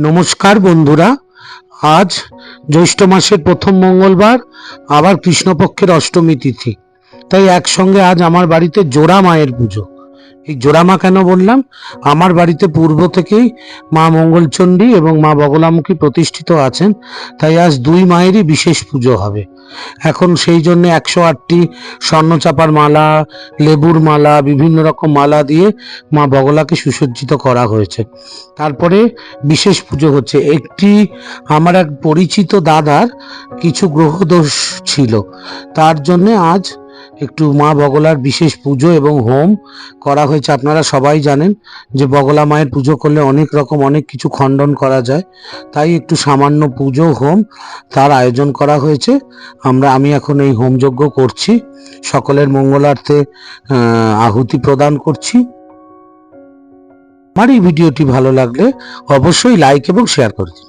নমস্কার বন্ধুরা, আজ জ্যৈষ্ঠ মাসের প্রথম মঙ্গলবার, আবার কৃষ্ণপক্ষের অষ্টমী তিথি। তাই একসঙ্গে আজ আমার বাড়িতে জোড়া মায়ের পুজো। এই জোড়া মা কেন বললাম? আমার বাড়িতে পূর্ব থেকেই মা মঙ্গলচণ্ডী এবং মা বগলামুখী প্রতিষ্ঠিত আছেন, তাই আজ দুই মায়েরই বিশেষ পুজো হবে। এখন সেই জন্য 108টি স্বর্ণচাপার মালা, লেবুর মালা, বিভিন্ন রকম মালা দিয়ে মা বগলাকে সুসজ্জিত করা হয়েছে। তারপরে বিশেষ পুজো হচ্ছে। একটি আমার এক পরিচিত দাদার কিছু গ্রহদোষ ছিল, তার জন্য আজ একটু মা বগলার বিশেষ পুজো এবং হোম করা হয়েছে। আপনারা সবাই জানেন যে বগলা মায়ের পুজো করলে অনেক কিছু খণ্ডন করা যায়, তাই একটু সামান্য পুজো হোম তার আয়োজন করা হয়েছে। আমি এখন এই হোম যজ্ঞ করছি, সকলের মঙ্গলার্থে আহুতি প্রদান করছি। আমার এই ভিডিওটি ভালো লাগলে অবশ্যই লাইক এবং শেয়ার করে দিন।